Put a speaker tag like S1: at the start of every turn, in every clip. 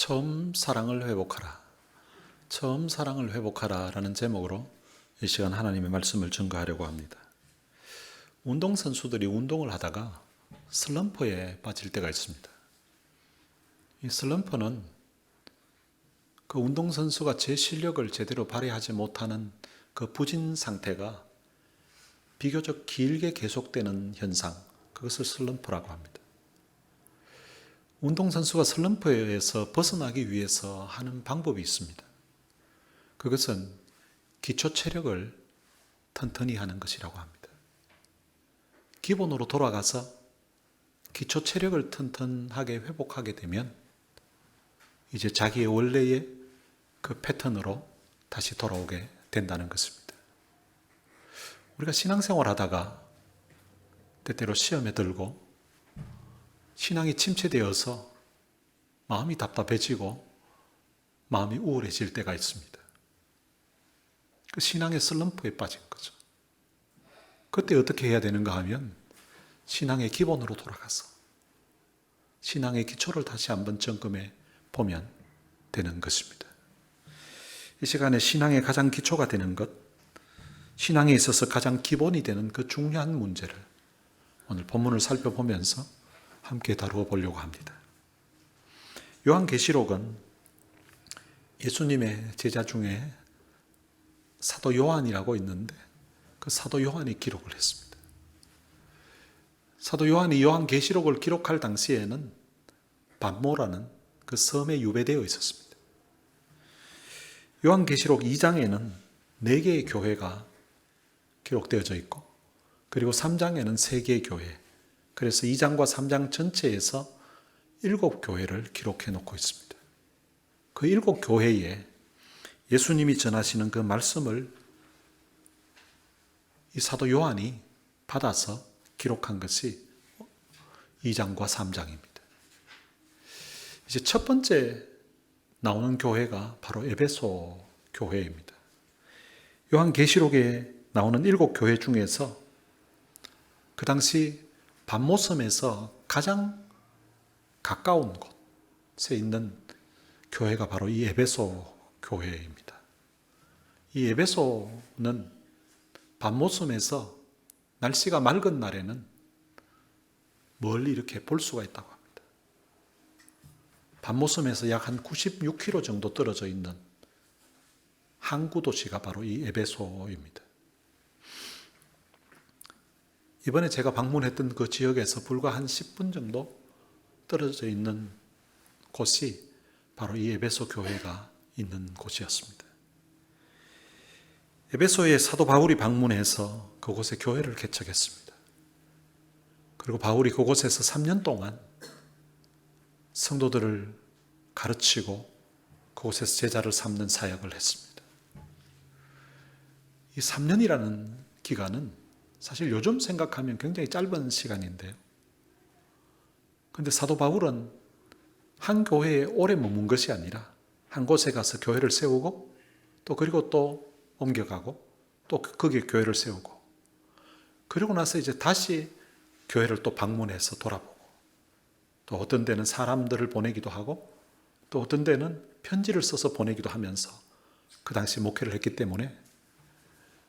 S1: 처음 사랑을 회복하라. 처음 사랑을 회복하라 라는 제목으로 이 시간 하나님의 말씀을 증거하려고 합니다. 운동선수들이 운동을 하다가 슬럼프에 빠질 때가 있습니다. 이 슬럼프는 그 운동선수가 제 실력을 제대로 발휘하지 못하는 그 부진 상태가 비교적 길게 계속되는 현상, 그것을 슬럼프라고 합니다. 운동선수가 슬럼프에서 벗어나기 위해서 하는 방법이 있습니다. 그것은 기초 체력을 튼튼히 하는 것이라고 합니다. 기본으로 돌아가서 기초 체력을 튼튼하게 회복하게 되면 이제 자기의 원래의 그 패턴으로 다시 돌아오게 된다는 것입니다. 우리가 신앙생활 하다가 때때로 시험에 들고 신앙이 침체되어서 마음이 답답해지고 마음이 우울해질 때가 있습니다. 그 신앙의 슬럼프에 빠진 거죠. 그때 어떻게 해야 되는가 하면 신앙의 기본으로 돌아가서 신앙의 기초를 다시 한번 점검해 보면 되는 것입니다. 이 시간에 신앙의 가장 기초가 되는 것, 신앙에 있어서 가장 기본이 되는 그 중요한 문제를 오늘 본문을 살펴보면서 함께 다루어 보려고 합니다. 요한계시록은 예수님의 제자 중에 사도 요한이라고 있는데 그 사도 요한이 기록을 했습니다. 사도 요한이 요한계시록을 기록할 당시에는 반모라는 그 섬에 유배되어 있었습니다. 요한계시록 2장에는 4개의 교회가 기록되어져 있고 그리고 3장에는 3개의 교회, 그래서 2장과 3장 전체에서 7교회를 기록해 놓고 있습니다. 그 7교회에 예수님이 전하시는 그 말씀을 이 사도 요한이 받아서 기록한 것이 2장과 3장입니다. 이제 첫 번째 나오는 교회가 바로 에베소 교회입니다. 요한계시록에 나오는 7교회 중에서 그 당시 반모섬에서 가장 가까운 곳에 있는 교회가 바로 이 에베소 교회입니다. 이 에베소는 반모섬에서 날씨가 맑은 날에는 멀리 이렇게 볼 수가 있다고 합니다. 반모섬에서 약 한 96km 정도 떨어져 있는 항구 도시가 바로 이 에베소입니다. 이번에 제가 방문했던 그 지역에서 불과 한 10분 정도 떨어져 있는 곳이 바로 이 에베소 교회가 있는 곳이었습니다. 에베소에 사도 바울이 방문해서 그곳에 교회를 개척했습니다. 그리고 바울이 그곳에서 3년 동안 성도들을 가르치고 그곳에서 제자를 삼는 사역을 했습니다. 이 3년이라는 기간은 사실 요즘 생각하면 굉장히 짧은 시간인데요. 그런데 사도 바울은 한 교회에 오래 머문 것이 아니라 한 곳에 가서 교회를 세우고 또 그리고 또 옮겨가고 또 거기에 교회를 세우고 그리고 나서 이제 다시 교회를 또 방문해서 돌아보고 또 어떤 데는 사람들을 보내기도 하고 또 어떤 데는 편지를 써서 보내기도 하면서 그 당시 목회를 했기 때문에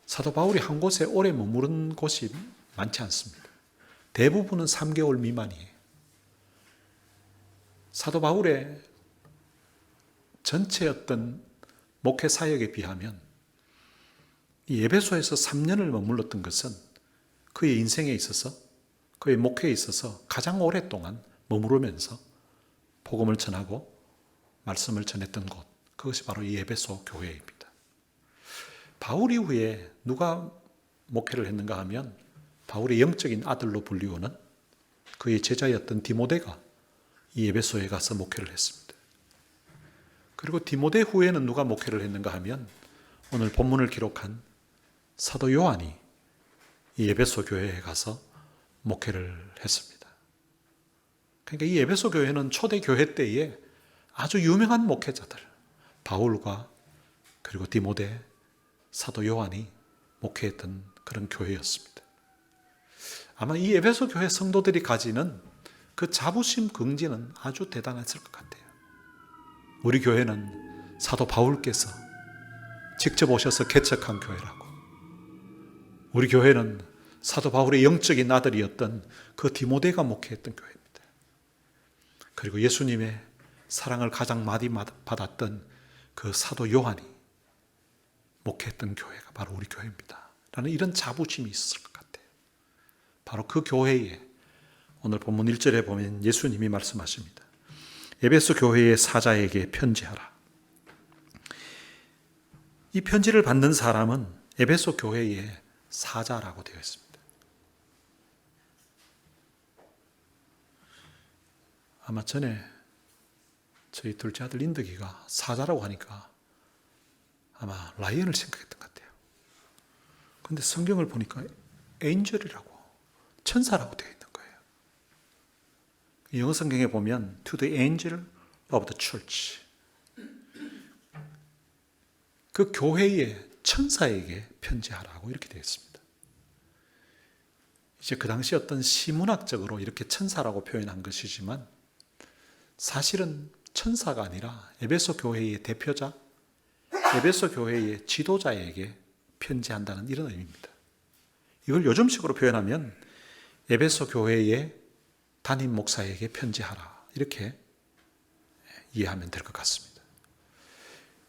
S1: 사도 바울이 한 곳에 오래 머무른 곳이 많지 않습니다. 대부분은 3개월 미만이에요. 사도 바울의 전체 어떤 목회 사역에 비하면 이 에베소에서 3년을 머물렀던 것은 그의 인생에 있어서 그의 목회에 있어서 가장 오랫동안 머무르면서 복음을 전하고 말씀을 전했던 곳, 그것이 바로 이 에베소 교회입니다. 바울 이후에 누가 목회를 했는가 하면 바울의 영적인 아들로 불리우는 그의 제자였던 디모데가 이 에베소에 가서 목회를 했습니다. 그리고 디모데 후에는 누가 목회를 했는가 하면 오늘 본문을 기록한 사도 요한이 이 에베소 교회에 가서 목회를 했습니다. 그러니까 이 에베소 교회는 초대 교회 때에 아주 유명한 목회자들, 바울과 그리고 디모데, 사도 요한이 목회했던 그런 교회였습니다. 아마 이 에베소 교회 성도들이 가지는 그 자부심, 긍지는 아주 대단했을 것 같아요. 우리 교회는 사도 바울께서 직접 오셔서 개척한 교회라고. 우리 교회는 사도 바울의 영적인 아들이었던 그 디모데가 목회했던 교회입니다. 그리고 예수님의 사랑을 가장 많이 받았던 그 사도 요한이 목회했던 교회가 바로 우리 교회입니다. 라는 이런 자부심이 있을 것 같아요. 바로 그 교회에 오늘 본문 1절에 보면 예수님이 말씀하십니다. 에베소 교회의 사자에게 편지하라. 이 편지를 받는 사람은 에베소 교회의 사자라고 되어 있습니다. 아마 전에 저희 둘째 아들 인덕이가 사자라고 하니까 아마 라이언을 생각했던 것 같아요. 그런데 성경을 보니까 엔젤이라고, 천사라고 되어 있는 거예요. 영어 성경에 보면 To the angel of the church, 그 교회의 천사에게 편지하라고 이렇게 되어 있습니다. 이제 그 당시 어떤 시문학적으로 이렇게 천사라고 표현한 것이지만 사실은 천사가 아니라 에베소 교회의 대표자, 에베소 교회의 지도자에게 편지한다는 이런 의미입니다. 이걸 요즘식으로 표현하면 에베소 교회의 담임 목사에게 편지하라 이렇게 이해하면 될 것 같습니다.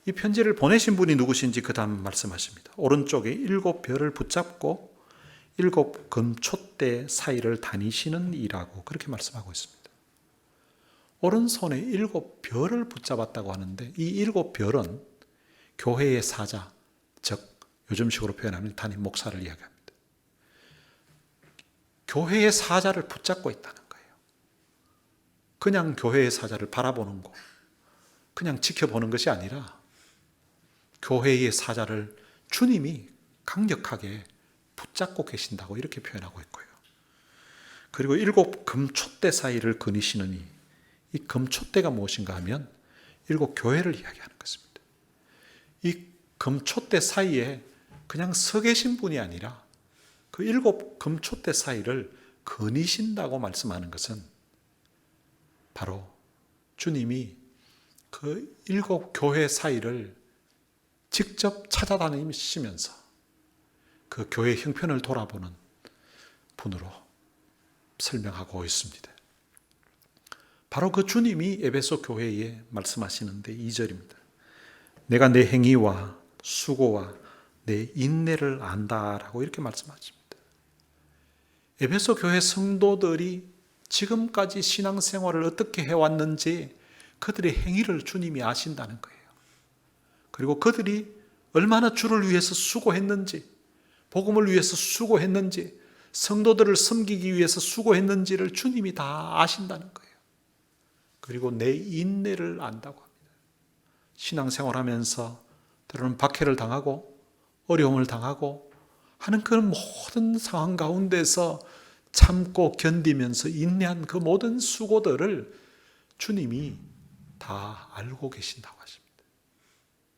S1: 이 편지를 보내신 분이 누구신지 그 다음 말씀하십니다. 오른쪽에 7별을 붙잡고 7 금촛대 사이를 다니시는 이라고 그렇게 말씀하고 있습니다. 오른손에 7별을 붙잡았다고 하는데 이 7별은 교회의 사자, 즉 요즘식으로 표현하면 담임 목사를 이야기합니다. 교회의 사자를 붙잡고 있다는 거예요. 그냥 교회의 사자를 바라보는 거, 그냥 지켜보는 것이 아니라 교회의 사자를 주님이 강력하게 붙잡고 계신다고 이렇게 표현하고 있고요. 그리고 7 금촛대 사이를 거니시느니, 이 금촛대가 무엇인가 하면 7 교회를 이야기하는 것입니다. 이 금촛대 사이에 그냥 서 계신 분이 아니라 그 7 금촛대 사이를 거니신다고 말씀하는 것은 바로 주님이 그 7 교회 사이를 직접 찾아다니시면서 그 교회 형편을 돌아보는 분으로 설명하고 있습니다. 바로 그 주님이 에베소 교회에 말씀하시는데 2절입니다. 내가 내 행위와 수고와 내 인내를 안다라고 이렇게 말씀하십니다. 에베소 교회 성도들이 지금까지 신앙생활을 어떻게 해왔는지 그들의 행위를 주님이 아신다는 거예요. 그리고 그들이 얼마나 주를 위해서 수고했는지, 복음을 위해서 수고했는지, 성도들을 섬기기 위해서 수고했는지를 주님이 다 아신다는 거예요. 그리고 내 인내를 안다고 합니다. 신앙생활하면서 때로는 박해를 당하고 어려움을 당하고 하는 그런 모든 상황 가운데서 참고 견디면서 인내한 그 모든 수고들을 주님이 다 알고 계신다고 하십니다.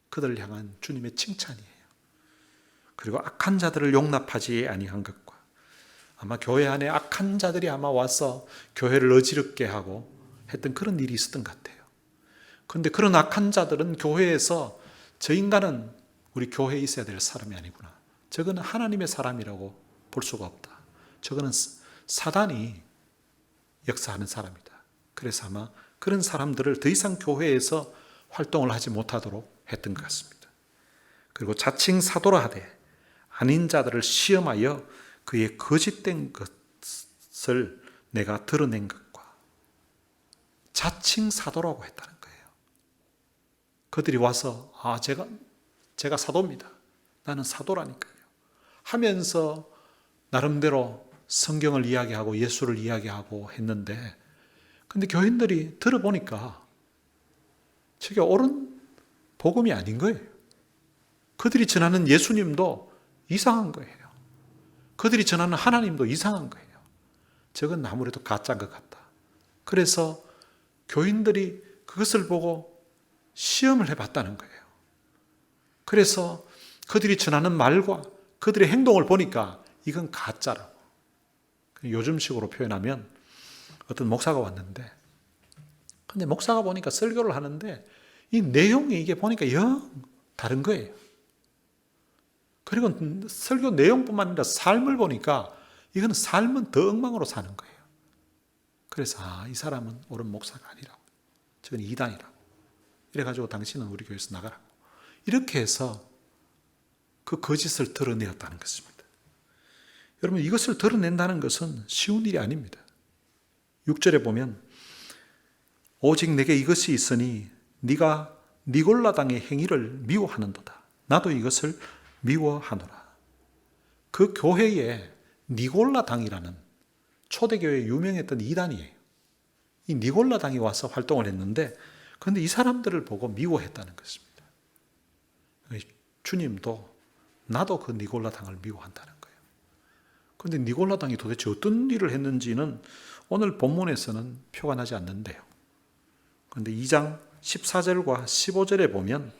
S1: 그들을 향한 주님의 칭찬이에요. 그리고 악한 자들을 용납하지 아니한 것과, 아마 교회 안에 악한 자들이 아마 와서 교회를 어지럽게 하고 했던 그런 일이 있었던 것 같아요. 그런데 그런 악한 자들은 교회에서 저 인간은 우리 교회에 있어야 될 사람이 아니구나, 저거는 하나님의 사람이라고 볼 수가 없다, 저거는 사단이 역사하는 사람이다. 그래서 아마 그런 사람들을 더 이상 교회에서 활동을 하지 못하도록 했던 것 같습니다. 그리고 자칭 사도라 하되 아닌 자들을 시험하여 그의 거짓된 것을 내가 드러낸 것과, 자칭 사도라고 했다는 거예요. 그들이 와서 제가 사도입니다, 나는 사도라니까요 하면서 나름대로 성경을 이야기하고 예수를 이야기하고 했는데, 근데 교인들이 들어보니까 저게 옳은 복음이 아닌 거예요. 그들이 전하는 예수님도 이상한 거예요. 그들이 전하는 하나님도 이상한 거예요. 저건 아무래도 가짜인 것 같다. 그래서 교인들이 그것을 보고 시험을 해봤다는 거예요. 그래서 그들이 전하는 말과 그들의 행동을 보니까 이건 가짜라고. 요즘식으로 표현하면 어떤 목사가 왔는데, 근데 목사가 보니까 설교를 하는데 이 내용이 이게 보니까 영 다른 거예요. 그리고 설교 내용뿐만 아니라 삶을 보니까 이거는 삶은 더 엉망으로 사는 거예요. 그래서 이 사람은 옳은 목사가 아니라고. 저건 이단이라고. 이래가지고 당신은 우리 교회에서 나가라고. 이렇게 해서 그 거짓을 드러내었다는 것입니다. 여러분, 이것을 드러낸다는 것은 쉬운 일이 아닙니다. 6절에 보면 오직 내게 이것이 있으니 네가 니골라당의 행위를 미워하는도다. 나도 이것을 미워하노라. 그 교회에 니골라당이라는 초대교회에 유명했던 이단이에요. 이 니골라당이 와서 활동을 했는데 그런데 이 사람들을 보고 미워했다는 것입니다. 주님도 나도 그 니골라당을 미워한다는 거예요. 그런데 니골라당이 도대체 어떤 일을 했는지는 오늘 본문에서는 표가 나지 않는데요. 그런데 2장 14절과 15절에 보면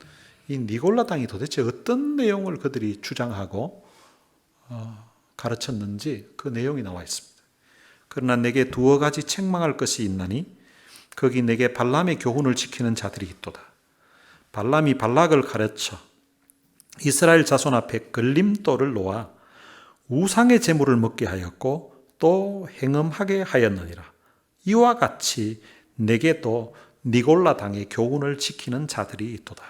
S1: 이 니골라당이 도대체 어떤 내용을 그들이 주장하고 가르쳤는지 그 내용이 나와 있습니다. 그러나 내게 두어 가지 책망할 것이 있나니 거기 내게 발람의 교훈을 지키는 자들이 있도다. 발람이 발락을 가르쳐 이스라엘 자손 앞에 걸림돌을 놓아 우상의 제물을 먹게 하였고 또 행음하게 하였느니라. 이와 같이 내게도 니골라당의 교훈을 지키는 자들이 있도다.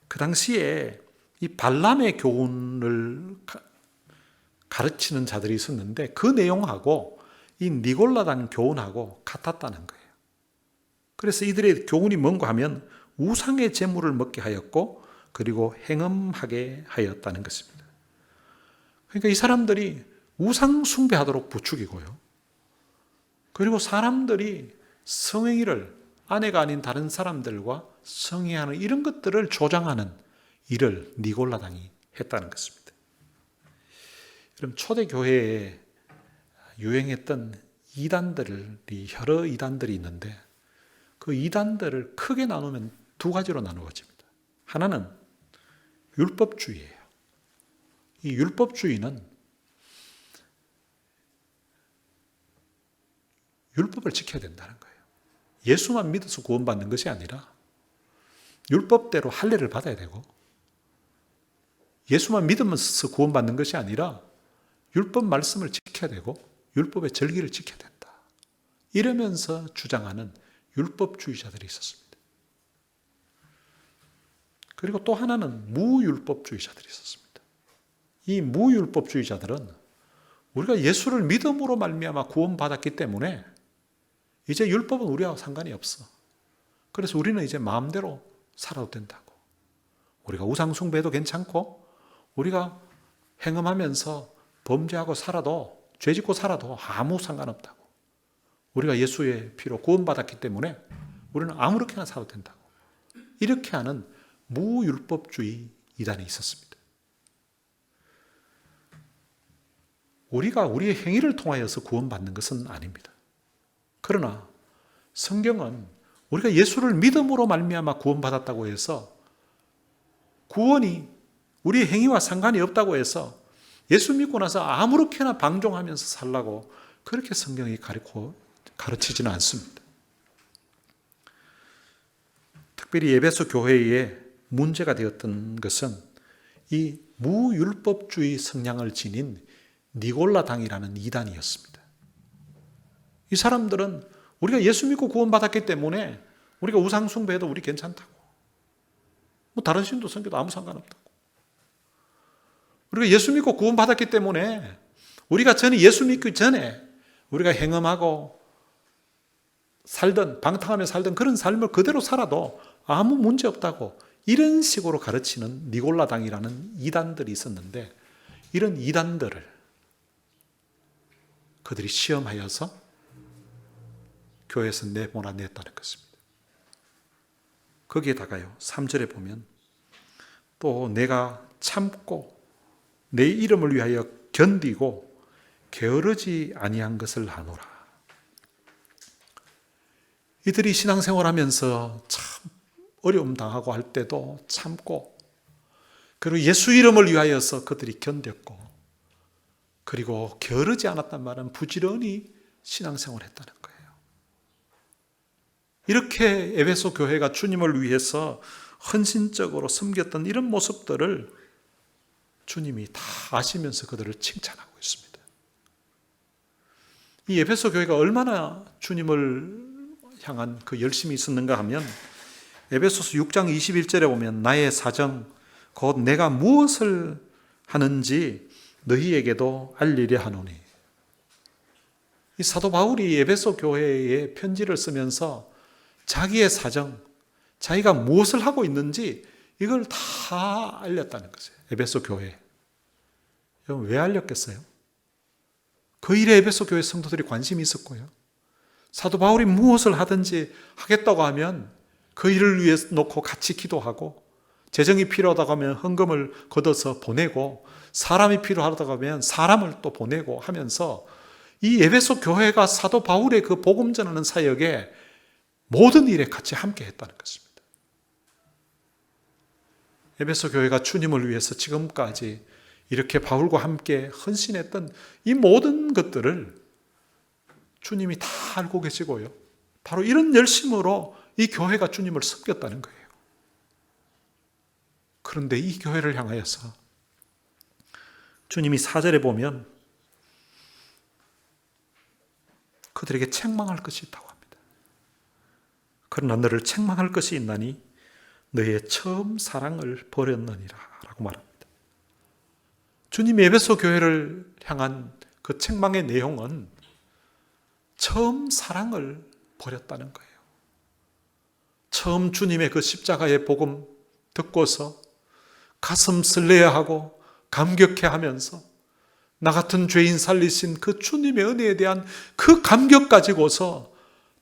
S1: 그 당시에 이 발람의 교훈을 가르치는 자들이 있었는데 그 내용하고 이 니골라당 교훈하고 같았다는 거예요. 그래서 이들의 교훈이 뭔가 하면 우상의 제물을 먹게 하였고 그리고 행음하게 하였다는 것입니다. 그러니까 이 사람들이 우상 숭배하도록 부추기고요. 그리고 사람들이 성행위를 아내가 아닌 다른 사람들과 성행하는 이런 것들을 조장하는 일을 니골라당이 했다는 것입니다. 그럼 초대교회에 유행했던 이단들이 여러 이단들이 있는데 그 이단들을 크게 나누면 두 가지로 나누어집니다. 하나는 율법주의예요. 이 율법주의는 율법을 지켜야 된다는 거예요. 예수만 믿어서 구원받는 것이 아니라 율법대로 할례를 받아야 되고 예수만 믿으면서 구원받는 것이 아니라 율법 말씀을 지켜야 되고 율법의 절기를 지켜야 된다. 이러면서 주장하는 율법주의자들이 있었습니다. 그리고 또 하나는 무율법주의자들이 있었습니다. 이 무율법주의자들은 우리가 예수를 믿음으로 말미암아 구원받았기 때문에 이제 율법은 우리하고 상관이 없어. 그래서 우리는 이제 마음대로 살아도 된다고. 우리가 우상 숭배해도 괜찮고 우리가 행음하면서 범죄하고 살아도 죄짓고 살아도 아무 상관없다고. 우리가 예수의 피로 구원받았기 때문에 우리는 아무렇게나 살아도 된다고. 이렇게 하는 무율법주의 이단이 있었습니다. 우리가 우리의 행위를 통하여서 구원받는 것은 아닙니다. 그러나 성경은 우리가 예수를 믿음으로 말미암아 구원받았다고 해서 구원이 우리의 행위와 상관이 없다고 해서 예수 믿고 나서 아무렇게나 방종하면서 살라고 그렇게 성경이 가르치지는 않습니다. 특별히 에베소 교회에 문제가 되었던 것은 이 무율법주의 성향을 지닌 니골라당이라는 이단이었습니다. 이 사람들은 우리가 예수 믿고 구원받았기 때문에 우리가 우상 숭배해도 우리 괜찮다고. 다른 신도 섬겨도 아무 상관없다고. 우리가 예수 믿고 구원받았기 때문에 우리가 예수 믿기 전에 우리가 행음하고 살던 방탕하며 살던 그런 삶을 그대로 살아도 아무 문제 없다고 이런 식으로 가르치는 니골라당이라는 이단들이 있었는데 이런 이단들을 그들이 시험하여서 교회에서 내보내냈다는 것입니다. 거기에다가요 3절에 보면 또 내가 참고 내 이름을 위하여 견디고 게으르지 아니한 것을 하노라. 이들이 신앙생활하면서 참 어려움 당하고 할 때도 참고 그리고 예수 이름을 위하여서 그들이 견뎠고 그리고 게으르지 않았단 말은 부지런히 신앙생활했다는 거예요. 이렇게 에베소 교회가 주님을 위해서 헌신적으로 섬겼던 이런 모습들을 주님이 다 아시면서 그들을 칭찬하고 있습니다. 이 에베소 교회가 얼마나 주님을 향한 그 열심이 있었는가 하면 에베소서 6장 21절에 보면 나의 사정 곧 내가 무엇을 하는지 너희에게도 알리려 하노니. 이 사도 바울이 에베소 교회에 편지를 쓰면서 자기의 사정, 자기가 무엇을 하고 있는지 이걸 다 알렸다는 것이에요. 에베소 교회에. 여러분 왜 알렸겠어요? 그 일에 에베소 교회 성도들이 관심이 있었고요. 사도 바울이 무엇을 하든지 하겠다고 하면 그 일을 위해 놓고 같이 기도하고, 재정이 필요하다고 하면 헌금을 걷어서 보내고, 사람이 필요하다고 하면 사람을 또 보내고 하면서 이 에베소 교회가 사도 바울의 그 복음 전하는 사역에 모든 일에 같이 함께 했다는 것입니다. 에베소 교회가 주님을 위해서 지금까지 이렇게 바울과 함께 헌신했던 이 모든 것들을 주님이 다 알고 계시고요. 바로 이런 열심으로 이 교회가 주님을 섬겼다는 거예요. 그런데 이 교회를 향하여서 주님이 4절에 보면 그들에게 책망할 것이 있다고 합니다. 그러나 너를 책망할 것이 있나니 너의 처음 사랑을 버렸느니라 라고 말합니다. 주님이 에베소 교회를 향한 그 책망의 내용은 처음 사랑을 버렸다는 거예요. 처음 주님의 그 십자가의 복음 듣고서 가슴 설레어하고 감격해하면서 나 같은 죄인 살리신 그 주님의 은혜에 대한 그 감격 가지고서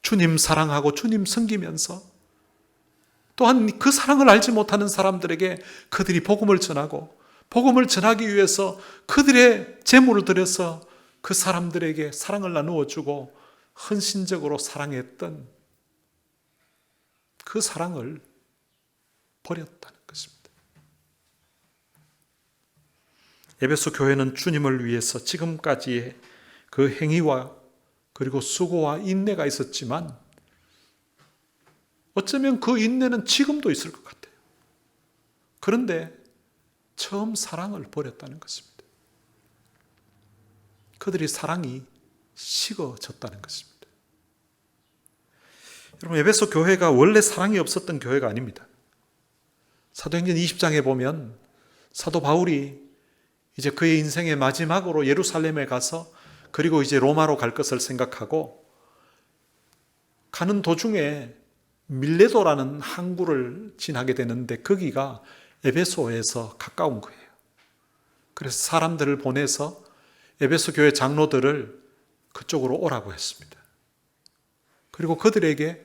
S1: 주님 사랑하고 주님 섬기면서 또한 그 사랑을 알지 못하는 사람들에게 그들이 복음을 전하고 복음을 전하기 위해서 그들의 재물을 들여서 그 사람들에게 사랑을 나누어 주고 헌신적으로 사랑했던 그 사랑을 버렸다는 것입니다. 에베소 교회는 주님을 위해서 지금까지의 그 행위와 그리고 수고와 인내가 있었지만 어쩌면 그 인내는 지금도 있을 것 같아요. 그런데 처음 사랑을 버렸다는 것입니다. 그들의 사랑이 식어졌다는 것입니다. 여러분, 에베소 교회가 원래 사랑이 없었던 교회가 아닙니다. 사도행전 20장에 보면 사도 바울이 이제 그의 인생의 마지막으로 예루살렘에 가서 그리고 이제 로마로 갈 것을 생각하고 가는 도중에 밀레도라는 항구를 지나게 되는데 거기가 에베소에서 가까운 거예요. 그래서 사람들을 보내서 에베소 교회 장로들을 그쪽으로 오라고 했습니다. 그리고 그들에게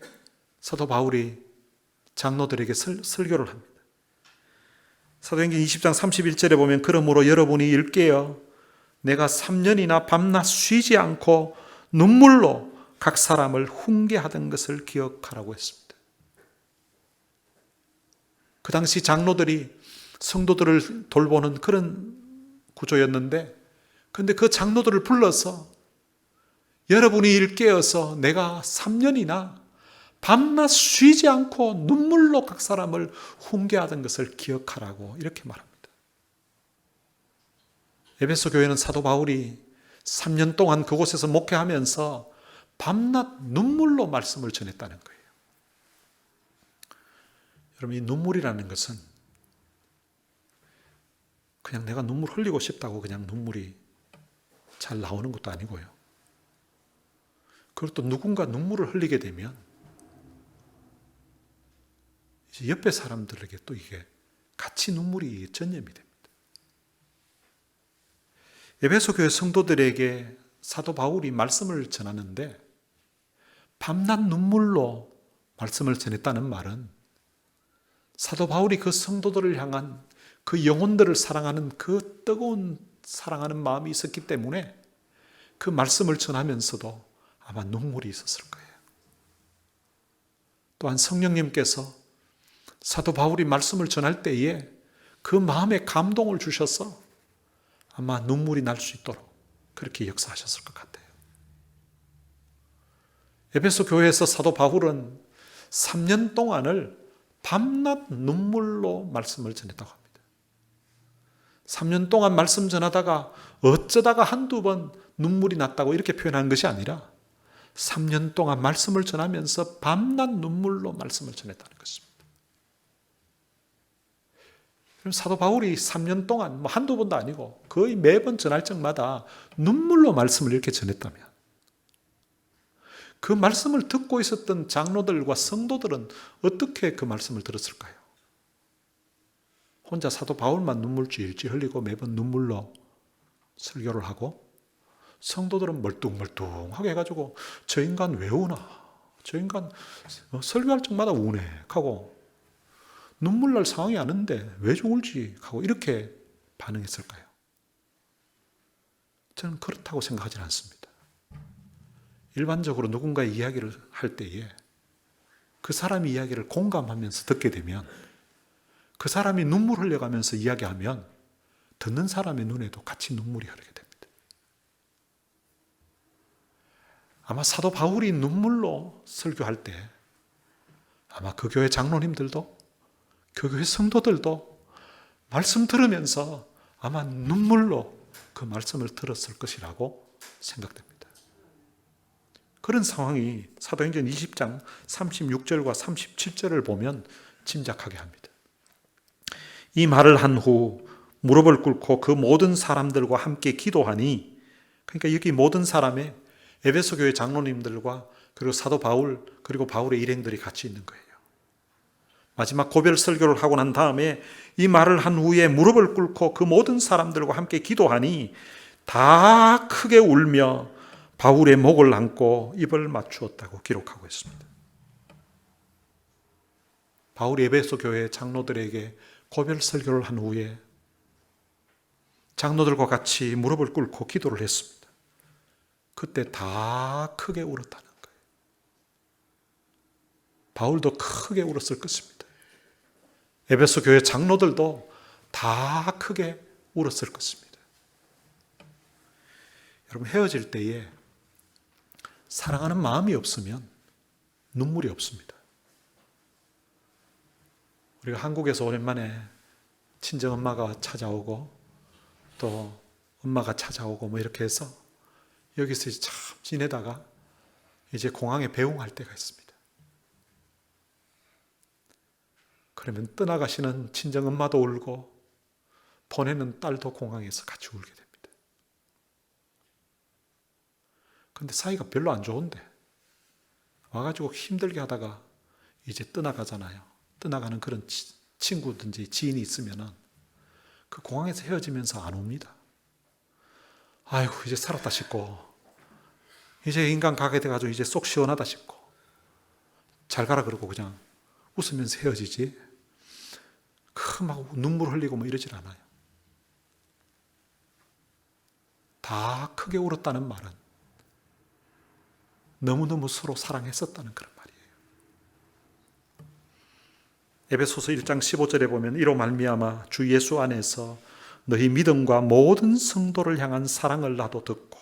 S1: 사도 바울이 장로들에게 설교를 합니다. 사도행전 20장 31절에 보면 그러므로 여러분이 일깨어 내가 3년이나 밤낮 쉬지 않고 눈물로 각 사람을 훈계하던 것을 기억하라고 했습니다. 그 당시 장로들이 성도들을 돌보는 그런 구조였는데 그런데 그 장로들을 불러서 여러분이 일깨어서 내가 3년이나 밤낮 쉬지 않고 눈물로 각 사람을 훈계하던 것을 기억하라고 이렇게 말합니다. 에베소 교회는 사도 바울이 3년 동안 그곳에서 목회하면서 밤낮 눈물로 말씀을 전했다는 거예요. 여러분, 이 눈물이라는 것은 그냥 내가 눈물 흘리고 싶다고 그냥 눈물이 잘 나오는 것도 아니고요. 그리고 또 누군가 눈물을 흘리게 되면 이제 옆에 사람들에게 또 이게 같이 눈물이 전염이 됩니다. 에베소 교회 성도들에게 사도 바울이 말씀을 전하는데 밤낮 눈물로 말씀을 전했다는 말은 사도 바울이 그 성도들을 향한 그 영혼들을 사랑하는 그 뜨거운 사랑하는 마음이 있었기 때문에 그 말씀을 전하면서도 아마 눈물이 있었을 거예요. 또한 성령님께서 사도 바울이 말씀을 전할 때에 그 마음에 감동을 주셔서 아마 눈물이 날 수 있도록 그렇게 역사하셨을 것 같아요. 에베소 교회에서 사도 바울은 3년 동안을 밤낮 눈물로 말씀을 전했다고 합니다. 3년 동안 말씀 전하다가 어쩌다가 한두 번 눈물이 났다고 이렇게 표현한 것이 아니라 3년 동안 말씀을 전하면서 밤낮 눈물로 말씀을 전했다는 것입니다. 그럼 사도 바울이 3년 동안 한두 번도 아니고 거의 매번 전할 적마다 눈물로 말씀을 이렇게 전했다면 그 말씀을 듣고 있었던 장로들과 성도들은 어떻게 그 말씀을 들었을까요? 혼자 사도 바울만 눈물 찔찔 흘리고 매번 눈물로 설교를 하고 성도들은 멀뚱멀뚱하게 해가지고 저 인간 왜 우나? 저 인간 설교할 적마다 우네 하고 눈물 날 상황이 아닌데 왜 울지? 하고 이렇게 반응했을까요? 저는 그렇다고 생각하지는 않습니다. 일반적으로 누군가의 이야기를 할 때에 그 사람의 이야기를 공감하면서 듣게 되면 그 사람이 눈물 흘려가면서 이야기하면 듣는 사람의 눈에도 같이 눈물이 흐르게 됩니다. 아마 사도 바울이 눈물로 설교할 때 아마 그 교회 장로님들도 그 교회 성도들도 말씀 들으면서 아마 눈물로 그 말씀을 들었을 것이라고 생각됩니다. 그런 상황이 사도행전 20장 36절과 37절을 보면 짐작하게 합니다. 이 말을 한 후 무릎을 꿇고 그 모든 사람들과 함께 기도하니, 그러니까 여기 모든 사람의 에베소 교회 장로님들과 그리고 사도 바울 그리고 바울의 일행들이 같이 있는 거예요. 마지막 고별 설교를 하고 난 다음에 이 말을 한 후에 무릎을 꿇고 그 모든 사람들과 함께 기도하니 다 크게 울며 바울의 목을 안고 입을 맞추었다고 기록하고 있습니다. 바울이 에베소 교회 장로들에게 고별 설교를 한 후에 장로들과 같이 무릎을 꿇고 기도를 했습니다. 그때 다 크게 울었다는 거예요. 바울도 크게 울었을 것입니다. 에베소 교회 장로들도 다 크게 울었을 것입니다. 여러분, 헤어질 때에 사랑하는 마음이 없으면 눈물이 없습니다. 우리가 한국에서 오랜만에 친정엄마가 찾아오고 또 엄마가 찾아오고 뭐 이렇게 해서 여기서 참 지내다가 이제 공항에 배웅할 때가 있습니다. 그러면 떠나가시는 친정엄마도 울고 보내는 딸도 공항에서 같이 울게 됩니다. 근데 사이가 별로 안 좋은데 와가지고 힘들게 하다가 이제 떠나가잖아요. 떠나가는 그런 친구든지 지인이 있으면은 그 공항에서 헤어지면서 안 옵니다. 아이고, 이제 살았다 싶고, 이제 인간 가게 돼가지고 이제 속 시원하다 싶고, 잘 가라 그러고 그냥 웃으면서 헤어지지, 막 눈물 흘리고 뭐 이러질 않아요. 다 크게 울었다는 말은 너무너무 서로 사랑했었다는 그런 말이에요. 에베소서 1장 15절에 보면 이로 말미암아 주 예수 안에서 너희 믿음과 모든 성도를 향한 사랑을 나도 듣고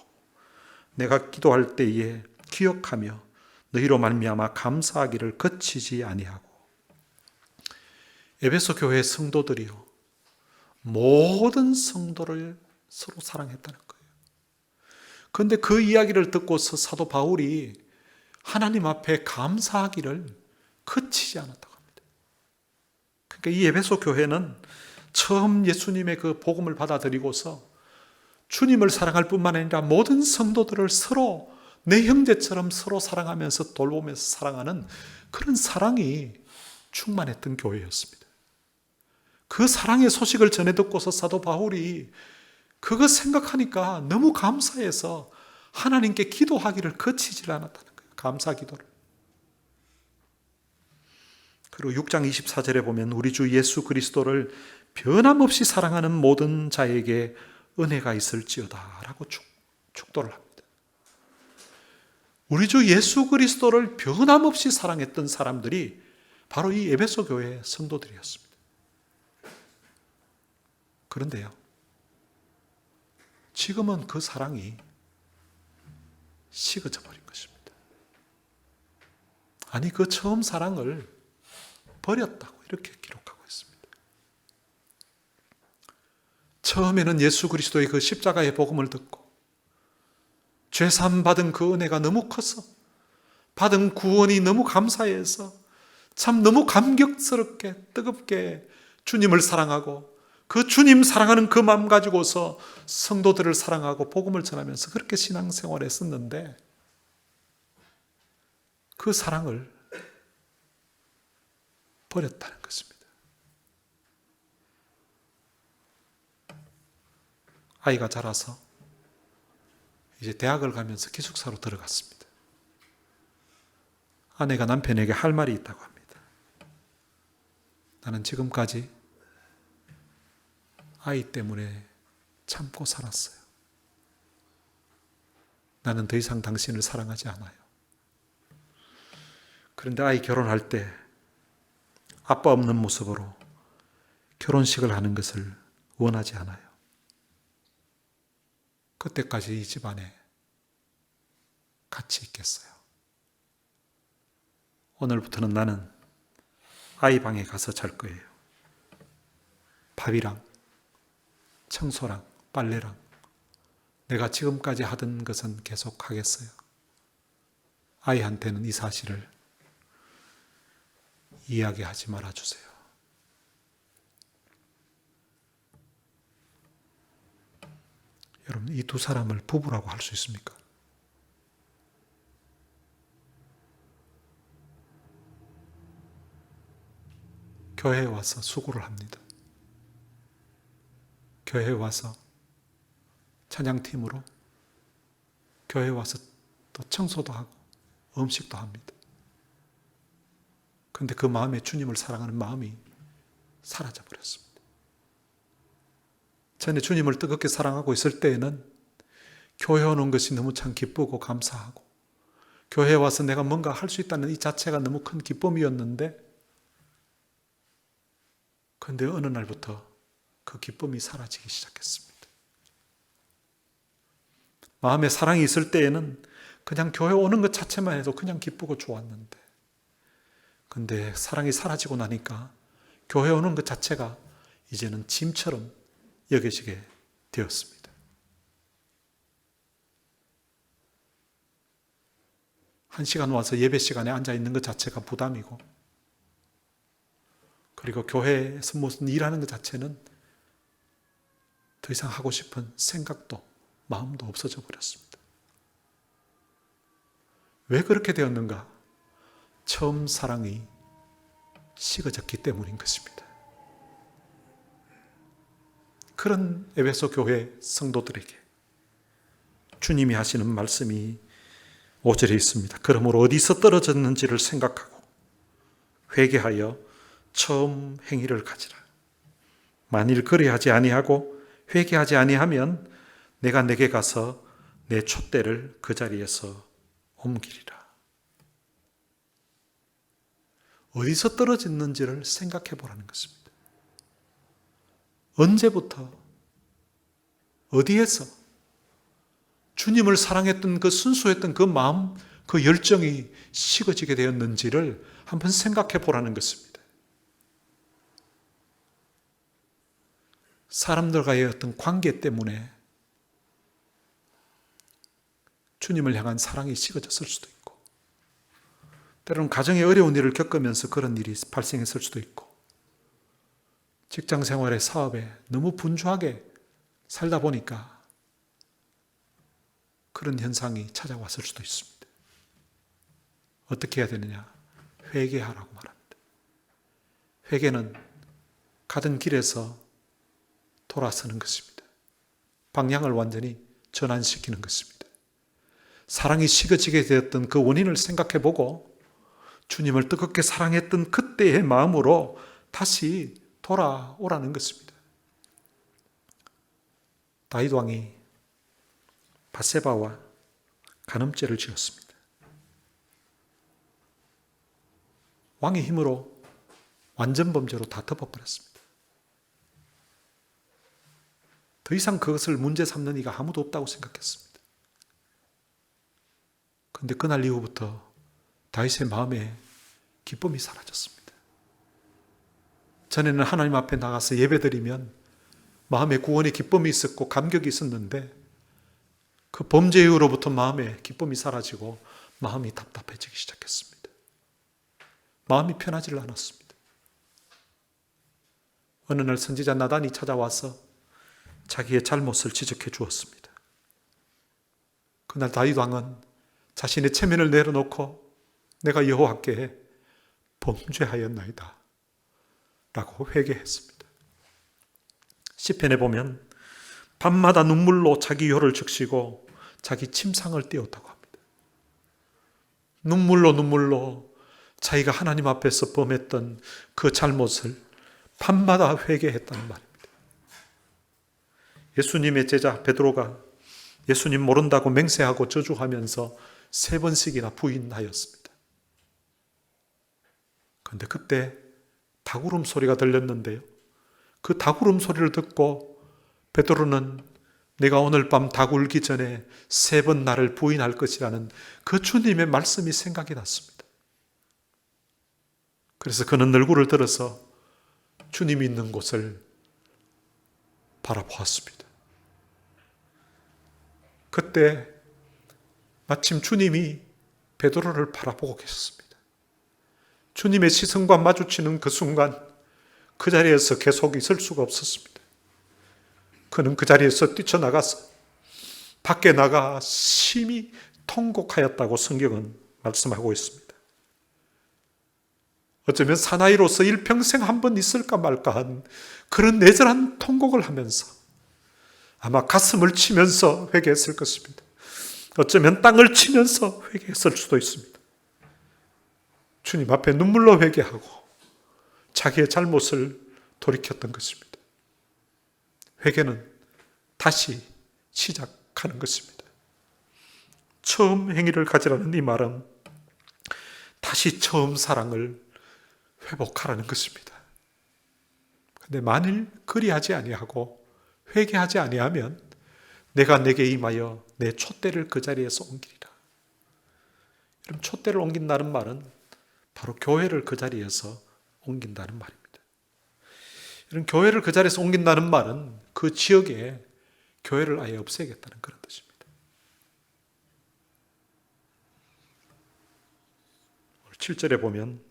S1: 내가 기도할 때에 기억하며 너희로 말미암아 감사하기를 그치지 아니하고. 에베소 교회 성도들이요, 모든 성도를 서로 사랑했다는 거예요. 그런데 그 이야기를 듣고서 사도 바울이 하나님 앞에 감사하기를 그치지 않았다고 합니다. 그러니까 이 에베소 교회는 처음 예수님의 그 복음을 받아들이고서 주님을 사랑할 뿐만 아니라 모든 성도들을 서로 내 형제처럼 서로 사랑하면서 돌보면서 사랑하는 그런 사랑이 충만했던 교회였습니다. 그 사랑의 소식을 전해 듣고서 사도 바울이 그거 생각하니까 너무 감사해서 하나님께 기도하기를 그치질 않았다는 거예요. 감사 기도를. 그리고 6장 24절에 보면 우리 주 예수 그리스도를 변함없이 사랑하는 모든 자에게 은혜가 있을지어다 라고 축도를 합니다. 우리 주 예수 그리스도를 변함없이 사랑했던 사람들이 바로 이 에베소 교회 성도들이었습니다. 그런데요, 지금은 그 사랑이 식어져 버린 것입니다. 아니, 그 처음 사랑을 버렸다고 이렇게 기록하고 있습니다. 처음에는 예수 그리스도의 그 십자가의 복음을 듣고 죄사함 받은 그 은혜가 너무 커서, 받은 구원이 너무 감사해서 참 너무 감격스럽게 뜨겁게 주님을 사랑하고, 그 주님 사랑하는 그 마음 가지고서 성도들을 사랑하고 복음을 전하면서 그렇게 신앙생활을 했었는데, 그 사랑을 버렸다는 것입니다. 아이가 자라서 이제 대학을 가면서 기숙사로 들어갔습니다. 아내가 남편에게 할 말이 있다고 합니다. 나는 지금까지 아이 때문에 참고 살았어요. 나는 더 이상 당신을 사랑하지 않아요. 그런데 아이 결혼할 때 아빠 없는 모습으로 결혼식을 하는 것을 원하지 않아요. 그때까지 이 집안에 같이 있겠어요. 오늘부터는 나는 아이 방에 가서 잘 거예요. 밥이랑 청소랑 빨래랑 내가 지금까지 하던 것은 계속 하겠어요. 아이한테는 이 사실을 이야기하지 말아주세요. 여러분, 이 두 사람을 부부라고 할 수 있습니까? 교회에 와서 수고를 합니다. 교회에 와서 찬양팀으로, 교회에 와서 또 청소도 하고 음식도 합니다. 그런데 그 마음에 주님을 사랑하는 마음이 사라져 버렸습니다. 전에 주님을 뜨겁게 사랑하고 있을 때에는 교회 오는 것이 너무 참 기쁘고 감사하고, 교회에 와서 내가 뭔가 할 수 있다는 이 자체가 너무 큰 기쁨이었는데, 그런데 어느 날부터 그 기쁨이 사라지기 시작했습니다. 마음에 사랑이 있을 때에는 그냥 교회 오는 것 자체만 해도 그냥 기쁘고 좋았는데, 그런데 사랑이 사라지고 나니까 교회 오는 것 자체가 이제는 짐처럼 여겨지게 되었습니다. 한 시간 와서 예배 시간에 앉아 있는 것 자체가 부담이고, 그리고 교회에서 무슨 일하는 것 자체는 더 이상 하고 싶은 생각도 마음도 없어져 버렸습니다. 왜 그렇게 되었는가? 처음 사랑이 식어졌기 때문인 것입니다. 그런 에베소 교회 성도들에게 주님이 하시는 말씀이 5절에 있습니다. 그러므로 어디서 떨어졌는지를 생각하고 회개하여 처음 행위를 가지라. 만일 그리하지 아니하고 회개하지 아니하면 내가 내게 가서 내 촛대를 그 자리에서 옮기리라. 어디서 떨어졌는지를 생각해 보라는 것입니다. 언제부터, 어디에서 주님을 사랑했던 그 순수했던 그 마음, 그 열정이 식어지게 되었는지를 한번 생각해 보라는 것입니다. 사람들과의 어떤 관계 때문에 주님을 향한 사랑이 식어졌을 수도 있고, 때로는 가정의 어려운 일을 겪으면서 그런 일이 발생했을 수도 있고, 직장 생활에 사업에 너무 분주하게 살다 보니까 그런 현상이 찾아왔을 수도 있습니다. 어떻게 해야 되느냐? 회개하라고 말합니다. 회개는 가던 길에서 돌아서는 것입니다. 방향을 완전히 전환시키는 것입니다. 사랑이 식어지게 되었던 그 원인을 생각해보고 주님을 뜨겁게 사랑했던 그때의 마음으로 다시 돌아오라는 것입니다. 다윗 왕이 밧세바와 간음죄를 지었습니다. 왕의 힘으로 완전 범죄로 다 덮어버렸습니다. 더 이상 그것을 문제 삼는 이가 아무도 없다고 생각했습니다. 그런데 그날 이후부터 다윗의 마음에 기쁨이 사라졌습니다. 전에는 하나님 앞에 나가서 예배드리면 마음에 구원의 기쁨이 있었고 감격이 있었는데 그 범죄 이후로부터 마음에 기쁨이 사라지고 마음이 답답해지기 시작했습니다. 마음이 편하지 않았습니다. 어느 날 선지자 나단이 찾아와서 자기의 잘못을 지적해 주었습니다. 그날 다윗 왕은 자신의 체면을 내려놓고 내가 여호와께 범죄하였나이다 라고 회개했습니다. 시편에 보면 밤마다 눈물로 자기 혀를 적시고 자기 침상을 띄웠다고 합니다. 눈물로 자기가 하나님 앞에서 범했던 그 잘못을 밤마다 회개했다는 말입니다. 예수님의 제자 베드로가 예수님 모른다고 맹세하고 저주하면서 3번씩이나 부인하였습니다. 그런데 그때 닭울음 소리가 들렸는데요. 그 닭울음 소리를 듣고 베드로는 내가 오늘 밤 닭 울기 전에 3번 나를 부인할 것이라는 그 주님의 말씀이 생각이 났습니다. 그래서 그는 얼굴을 들어서 주님이 있는 곳을 바라보았습니다. 그때 마침 주님이 베드로를 바라보고 계셨습니다. 주님의 시선과 마주치는 그 순간 그 자리에서 계속 있을 수가 없었습니다. 그는 그 자리에서 뛰쳐나가서 밖에 나가 심히 통곡하였다고 성경은 말씀하고 있습니다. 어쩌면 사나이로서 일평생 한 번 있을까 말까 한 그런 내절한 통곡을 하면서 아마 가슴을 치면서 회개했을 것입니다. 어쩌면 땅을 치면서 회개했을 수도 있습니다. 주님 앞에 눈물로 회개하고 자기의 잘못을 돌이켰던 것입니다. 회개는 다시 시작하는 것입니다. 처음 행위를 가지라는 이 말은 다시 처음 사랑을 회복하라는 것입니다. 그런데 만일 그리하지 아니하고 회개하지 아니하면 내가 내게 임하여 내 촛대를 그 자리에서 옮기리라. 여러분, 촛대를 옮긴다는 말은 바로 교회를 그 자리에서 옮긴다는 말입니다. 이런 교회를 그 자리에서 옮긴다는 말은 그 지역에 교회를 아예 없애겠다는 그런 뜻입니다. 7절에 보면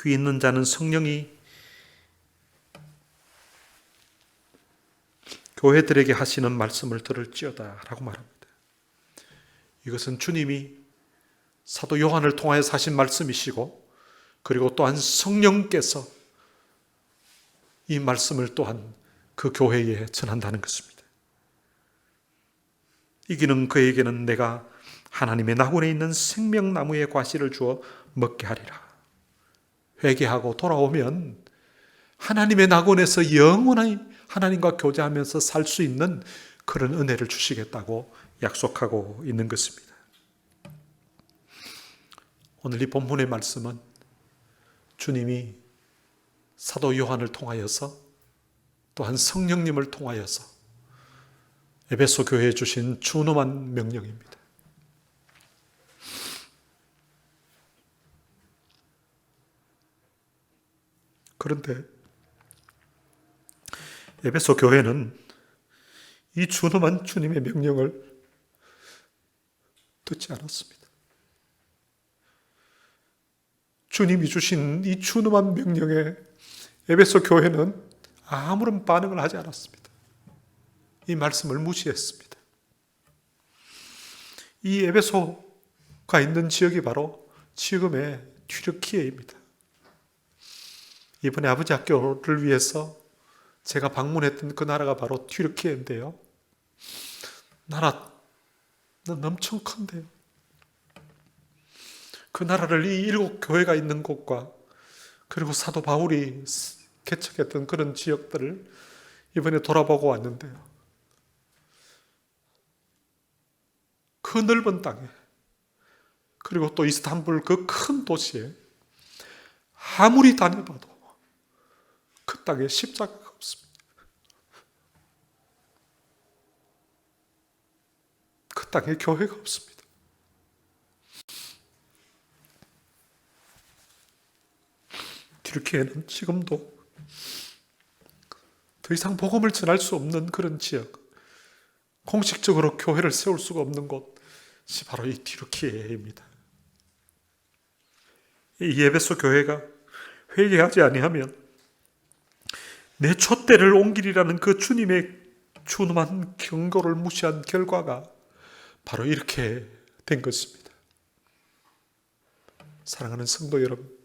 S1: 귀 있는 자는 성령이 교회들에게 하시는 말씀을 들을지어다 라고 말합니다. 이것은 주님이 사도 요한을 통하여서 하신 말씀이시고 그리고 또한 성령께서 이 말씀을 또한 그 교회에 전한다는 것입니다. 이기는 그에게는 내가 하나님의 낙원에 있는 생명나무의 과실을 주어 먹게 하리라. 회개하고 돌아오면 하나님의 낙원에서 영원히 하나님과 교제하면서 살 수 있는 그런 은혜를 주시겠다고 약속하고 있는 것입니다. 오늘 이 본문의 말씀은 주님이 사도 요한을 통하여서 또한 성령님을 통하여서 에베소 교회에 주신 준엄한 명령입니다. 그런데 에베소 교회는 이 준엄한 주님의 명령을 듣지 않았습니다. 주님이 주신 이 준엄한 명령에 에베소 교회는 아무런 반응을 하지 않았습니다. 이 말씀을 무시했습니다. 이 에베소가 있는 지역이 바로 지금의 튀르키예입니다. 이번에 아버지 학교를 위해서 제가 방문했던 그 나라가 바로 튀르키예인데요. 나라는 엄청 큰데요. 그 나라를 이 7교회가 있는 곳과 그리고 사도 바울이 개척했던 그런 지역들을 이번에 돌아보고 왔는데요. 그 넓은 땅에 그리고 또 이스탄불 그 큰 도시에 아무리 다녀봐도 그 땅에 십자가가 없습니다. 그 땅에 교회가 없습니다. 튀르키예는 지금도 더 이상 복음을 전할 수 없는 그런 지역, 공식적으로 교회를 세울 수가 없는 곳이 바로 이 튀르키예입니다. 이 에베소 교회가 회개하지 아니하면 내 촛대를 옮기리라는 그 주님의 준엄한 경고를 무시한 결과가 바로 이렇게 된 것입니다. 사랑하는 성도 여러분,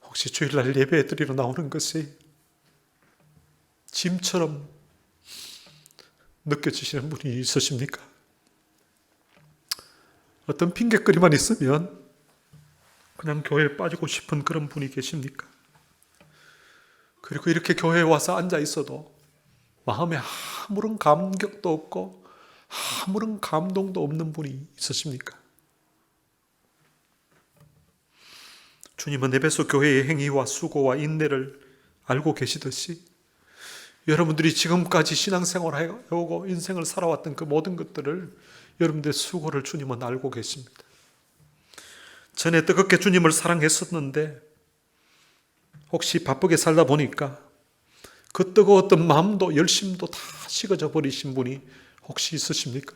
S1: 혹시 주일날 예배 드리러 나오는 것이 짐처럼 느껴지시는 분이 있으십니까? 어떤 핑계거리만 있으면 그냥 교회에 빠지고 싶은 그런 분이 계십니까? 그리고 이렇게 교회에 와서 앉아 있어도 마음에 아무런 감격도 없고 아무런 감동도 없는 분이 있으십니까? 주님은 에베소 교회의 행위와 수고와 인내를 알고 계시듯이 여러분들이 지금까지 신앙생활을 해오고 인생을 살아왔던 그 모든 것들을 여러분들의 수고를 주님은 알고 계십니다. 전에 뜨겁게 주님을 사랑했었는데 혹시 바쁘게 살다 보니까 그 뜨거웠던 마음도 열심도 다 식어져 버리신 분이 혹시 있으십니까?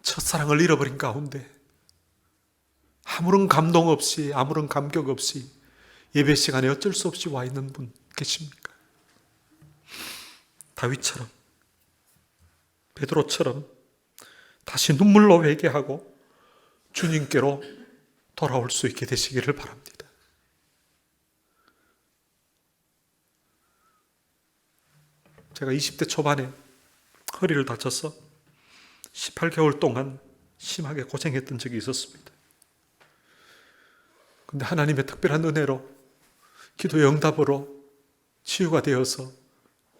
S1: 첫사랑을 잃어버린 가운데 아무런 감동 없이 아무런 감격 없이 예배 시간에 어쩔 수 없이 와 있는 분 계십니까? 다윗처럼 베드로처럼 다시 눈물로 회개하고 주님께로 돌아올 수 있게 되시기를 바랍니다. 제가 20대 초반에 허리를 다쳐서 18개월 동안 심하게 고생했던 적이 있었습니다. 근데 하나님의 특별한 은혜로 기도의 응답으로 치유가 되어서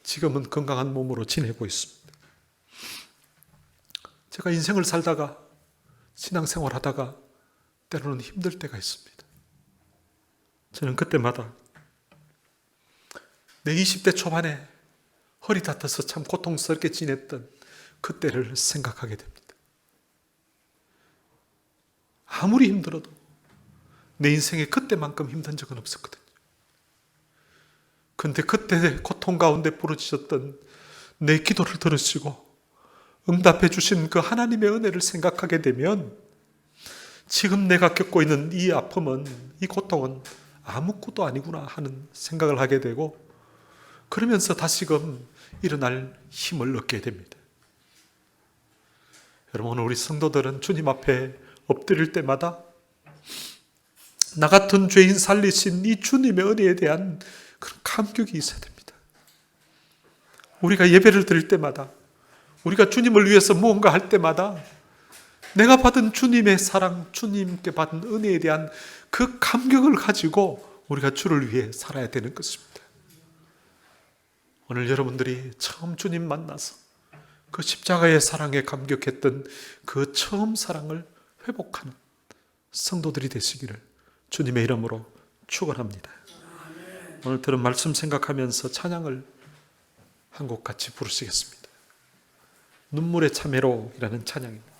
S1: 지금은 건강한 몸으로 지내고 있습니다. 제가 인생을 살다가 신앙생활 하다가 때로는 힘들 때가 있습니다. 저는 그때마다 내 20대 초반에 허리 다쳐서 참 고통스럽게 지냈던 그때를 생각하게 됩니다. 아무리 힘들어도 내 인생에 그때만큼 힘든 적은 없었거든요. 근데 그때 고통 가운데 부르짖었던 내 기도를 들으시고 응답해 주신 그 하나님의 은혜를 생각하게 되면 지금 내가 겪고 있는 이 아픔은, 이 고통은 아무것도 아니구나 하는 생각을 하게 되고 그러면서 다시금 일어날 힘을 얻게 됩니다. 여러분, 오늘 우리 성도들은 주님 앞에 엎드릴 때마다 나 같은 죄인 살리신 이 주님의 은혜에 대한 그런 감격이 있어야 됩니다. 우리가 예배를 드릴 때마다, 우리가 주님을 위해서 무언가 할 때마다 내가 받은 주님의 사랑, 주님께 받은 은혜에 대한 그 감격을 가지고 우리가 주를 위해 살아야 되는 것입니다. 오늘 여러분들이 처음 주님 만나서 그 십자가의 사랑에 감격했던 그 처음 사랑을 회복하는 성도들이 되시기를 주님의 이름으로 축원합니다. 오늘 들은 말씀 생각하면서 찬양을 한 곡 같이 부르시겠습니다. 눈물의 참회로라는 찬양입니다.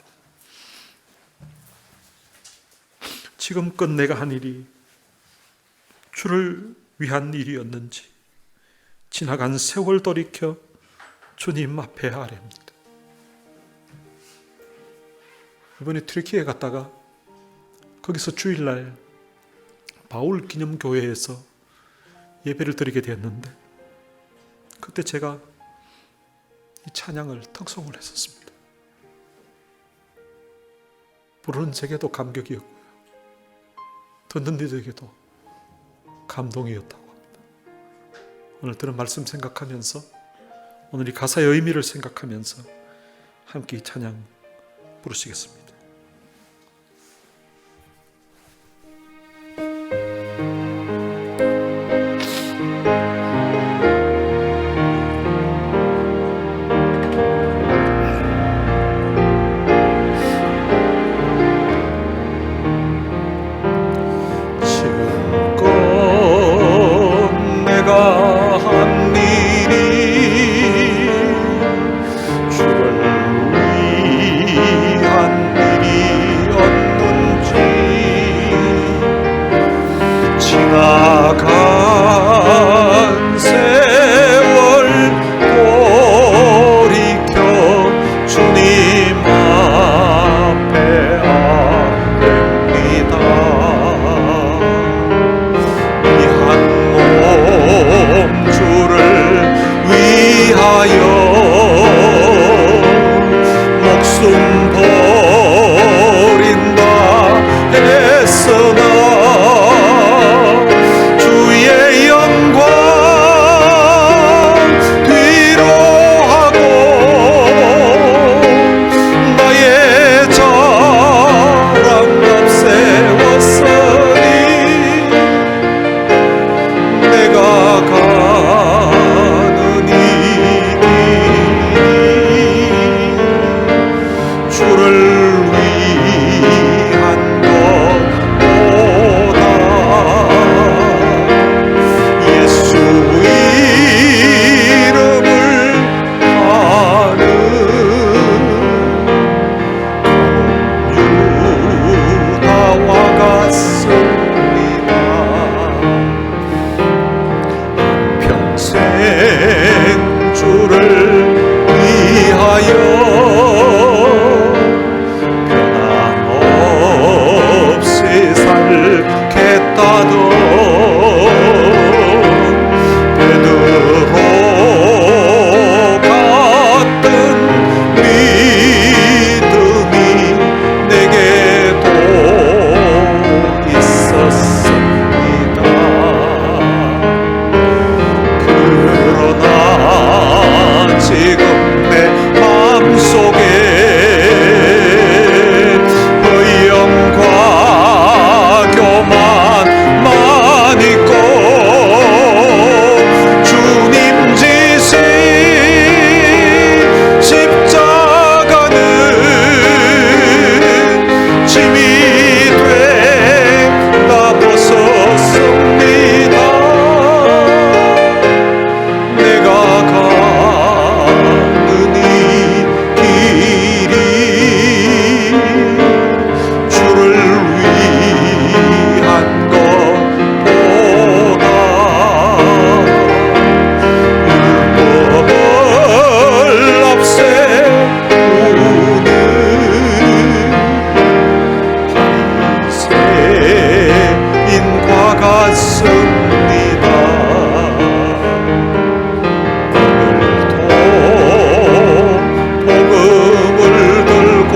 S1: 지금껏 내가 한 일이 주를 위한 일이었는지 지나간 세월 돌이켜 주님 앞에 아뢰옵니다. 이번에 튀르키예 갔다가 거기서 주일날 바울 기념교회에서 예배를 드리게 되었는데 그때 제가 이 찬양을 특송을 했었습니다. 부르는 제게도 감격이었고요, 듣는 이들에게도 감동이었다고 합니다. 오늘 들은 말씀 생각하면서 오늘 이 가사의 의미를 생각하면서 함께 이 찬양 부르시겠습니다. 주를 위한 지나간 세월 돌이켜 주님 앞에 아뢰니다. 이 한 몸 주를 위하여 목숨 버린다 했으나 주의 영광 뒤로 하고 나의 자랑 앞세웠으니 내가 가는 이 길이 주를 위한 것보다 예수 이름을 아는 유다와 같습니다. 평생 주를 위하여 변함없이 살겠다던 베드로 같은 믿음이 내게도 있었습니다. 그러나 지금 내 마음속에 의영과 교만만 있고 주님 지신 십자가는 짐이 되다 벗었습니다. 내가 가는 이 길이 주를 위한 것보다 율법을 앞세우는 바리새인과 같습니다. 오늘도 복음을 들고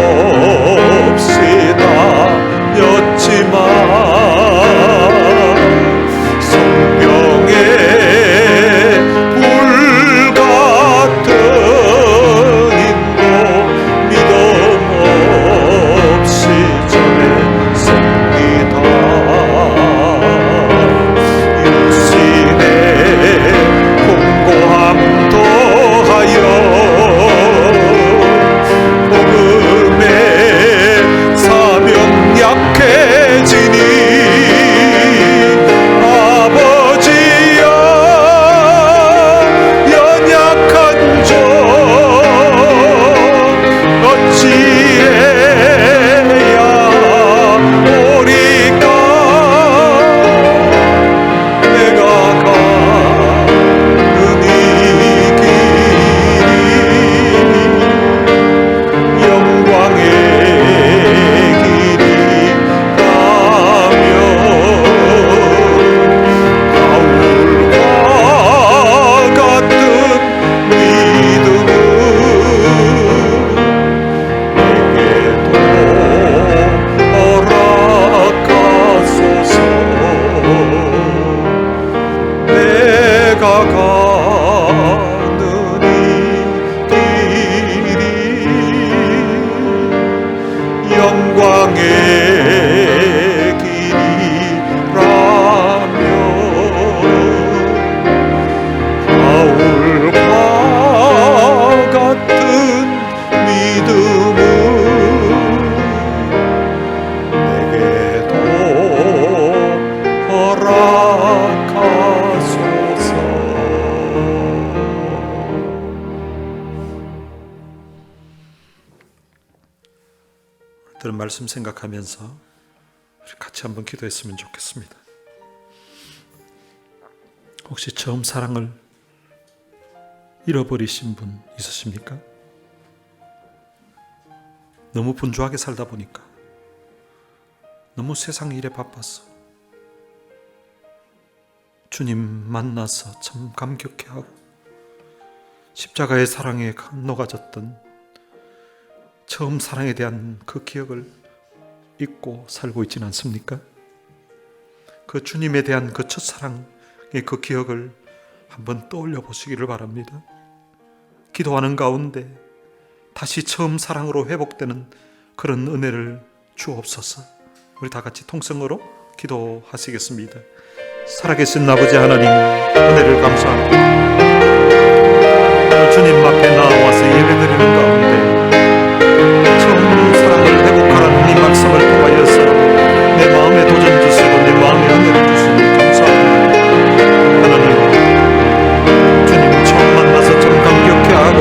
S1: 쉼없이 다녔지만 성경의 불 같은 인도 믿음 없이 전했습니다. 육신의 공고함 더하여 복음의 사명 약해지니 아버지여 연약한 종 어찌해야 오리까. 내가 가는 이 길이 영광의 길이라면 바울과 같은 믿음은 내게도 허락하소서. 내가 가는 이 길이 영광의 길이라면 바울과 같은 믿음은 내게도 허락하소서. 들은 말씀 생각하면서 우리 같이 한번 기도했으면 좋겠습니다. 혹시 처음 사랑을 잃어버리신 분 있으십니까? 너무 분주하게 살다 보니까, 너무 세상 일에 바빠서 주님 만나서 참 감격해하고 십자가의 사랑에 녹아졌던 처음 사랑에 대한 그 기억을 잊고 살고 있지는 않습니까? 그 주님에 대한 그 첫사랑의 그 기억을 한번 떠올려 보시기를 바랍니다. 기도하는 가운데 다시 처음 사랑으로 회복되는 그런 은혜를 주옵소서. 우리 다 같이 통성으로 기도하시겠습니다. 살아계신 아버지 하나님, 은혜를 감사합니다. 주님 앞에 나와서 예배드리는 가운데 처음 사랑을 회복하라는 이 말씀을 통하여서 내 마음에 도전 주시고 내 마음에 은혜를 주시니 감사합니다. 하나님, 주님 처음 만나서 참 감격해하고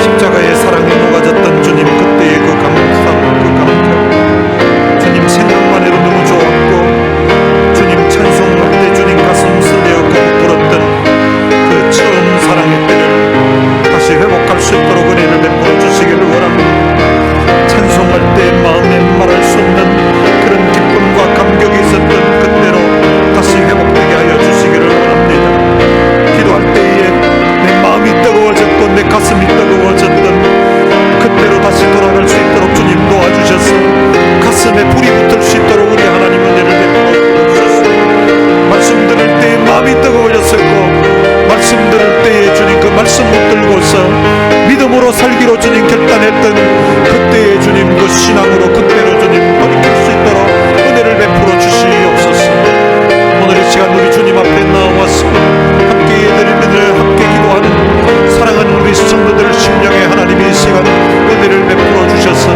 S1: 십자가의 사랑에 녹아졌던 주님 그때의 그 감상, 그 감격, 주님 생각만 해도 너무 좋았고 주님 찬송할 때 주님 가슴 설레어 부풀었던 그 처음 사랑의 때를 다시 회복할 수 있도록 은혜를 베풀어 주시기를 원합니다. 찬송할 때 마음에 말할 수 없는 그런 기쁨과 감격이 있었던 그때로 다시 회복되게 하여 주시기를 원합니다. 기도할 때에 내 마음이 뜨거워졌고 내 가슴이 뜨거워졌던 그때로 다시 돌아갈 수 있도록 주님 도와주셔서 가슴에 불이 붙을 수 있도록 우리 하나님 은혜를 베풀어 주셨습니다. 말씀 들을 때에 마음이 뜨거워졌었고 말씀 들을 때에 주님 그 말씀 붙들고서 믿음으로 살기로 주님 결단했던 그때의 주님 그 신앙으로 그때로 주님 돌이킬 수 있도록 은혜를 베풀어 주시옵소서. 오늘 이 시간 우리 주님 앞에 나와서 함께 예배드리며 함께 기도하는 사랑하는 우리 성도들 심령에 하나님이 이 시간 은혜를 베풀어 주셔서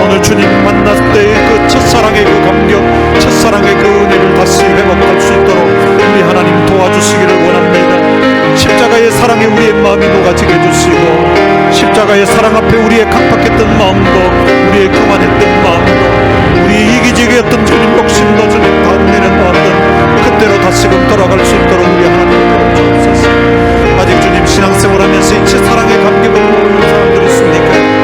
S1: 오늘 주님 만났을 때의 그 첫사랑의 그 감격, 첫사랑의 그 은혜를 다시 회복할 수 있도록 우리 하나님 도와주시기를 원합니다. 십자가의 사랑에 우리의 마음이 녹아지게 해주시고 십자가의 사랑 앞에 우리의 강팍했던 마음도 우리의 교만했던 마음도 우리의 이기적이었던 주님 욕심도 주님 다 내려놓았던 그때로 다시금 돌아갈 수 있도록 우리 하나님을 도와주옵소서. 아직 주님 신앙생활하면서 이 첫사랑의 감격을 모르는 사람들이 있습니까?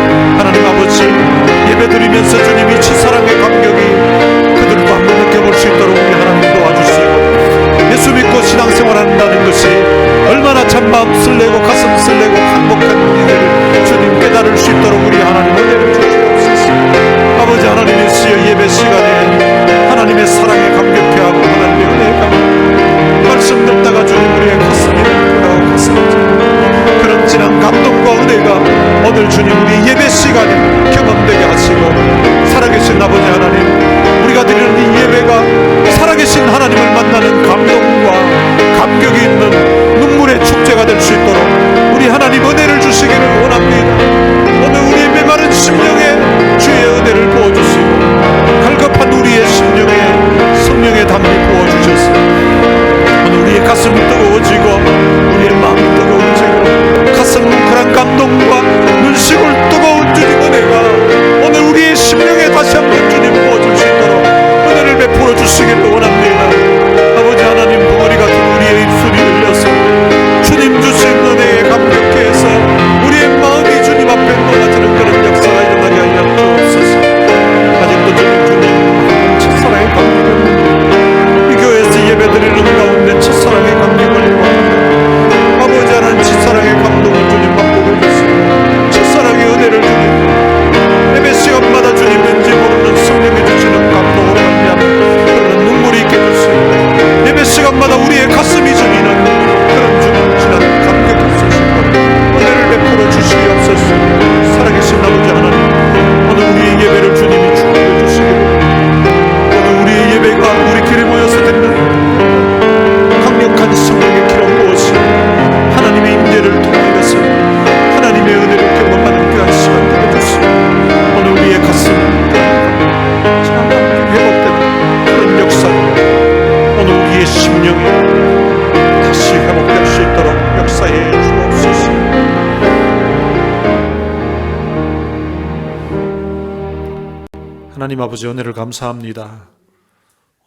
S1: 하나님 아버지, 은혜를 감사합니다.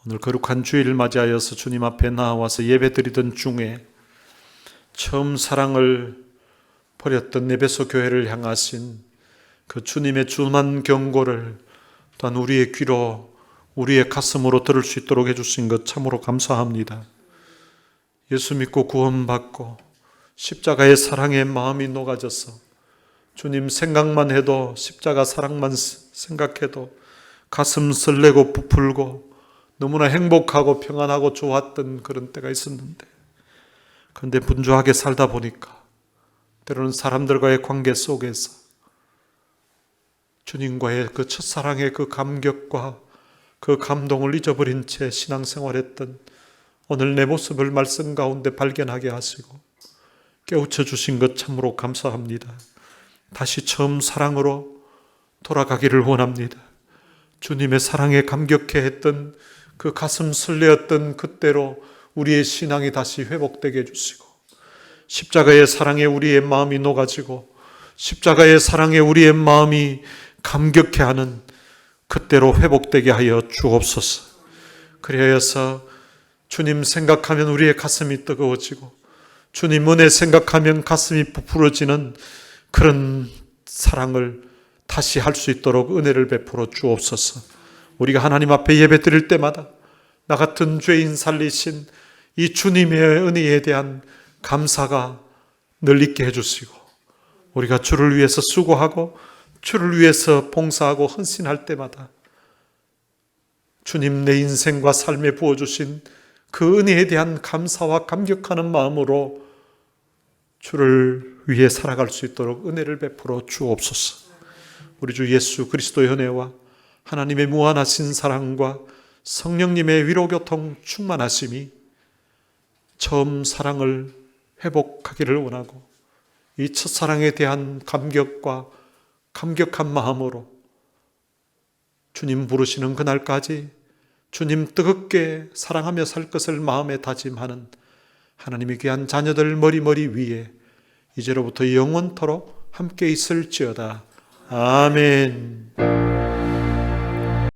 S1: 오늘 거룩한 주일을 맞이하여서 주님 앞에 나와서 예배드리던 중에 처음 사랑을 버렸던 에베소 교회를 향하신 그 주님의 준한 경고를 또한 우리의 귀로, 우리의 가슴으로 들을 수 있도록 해주신 것 참으로 감사합니다. 예수 믿고 구원받고 십자가의 사랑에 마음이 녹아져서 주님 생각만 해도, 십자가 사랑만 생각해도 가슴 설레고 부풀고 너무나 행복하고 평안하고 좋았던 그런 때가 있었는데, 그런데 분주하게 살다 보니까 때로는 사람들과의 관계 속에서 주님과의 그 첫사랑의 그 감격과 그 감동을 잊어버린 채 신앙생활했던 오늘 내 모습을 말씀 가운데 발견하게 하시고 깨우쳐 주신 것 참으로 감사합니다. 다시 처음 사랑으로 돌아가기를 원합니다. 주님의 사랑에 감격해 했던 그 가슴 설레었던 그때로 우리의 신앙이 다시 회복되게 해주시고, 십자가의 사랑에 우리의 마음이 녹아지고 십자가의 사랑에 우리의 마음이 감격해하는 그때로 회복되게 하여 주옵소서. 그래서 주님 생각하면 우리의 가슴이 뜨거워지고 주님 은혜 생각하면 가슴이 부풀어지는 그런 사랑을 다시 할 수 있도록 은혜를 베풀어 주옵소서. 우리가 하나님 앞에 예배 드릴 때마다 나 같은 죄인 살리신 이 주님의 은혜에 대한 감사가 늘 있게 해주시고, 우리가 주를 위해서 수고하고 주를 위해서 봉사하고 헌신할 때마다 주님 내 인생과 삶에 부어주신 그 은혜에 대한 감사와 감격하는 마음으로 주를 위해 살아갈 수 있도록 은혜를 베풀어 주옵소서. 우리 주 예수 그리스도의 은혜와 하나님의 무한하신 사랑과 성령님의 위로교통 충만하심이 처음 사랑을 회복하기를 원하고, 이 첫사랑에 대한 감격과 감격한 마음으로 주님 부르시는 그날까지 주님 뜨겁게 사랑하며 살 것을 마음에 다짐하는 하나님의 귀한 자녀들 머리 위에 이제로부터 영원토록 함께 있을지어다. 아멘.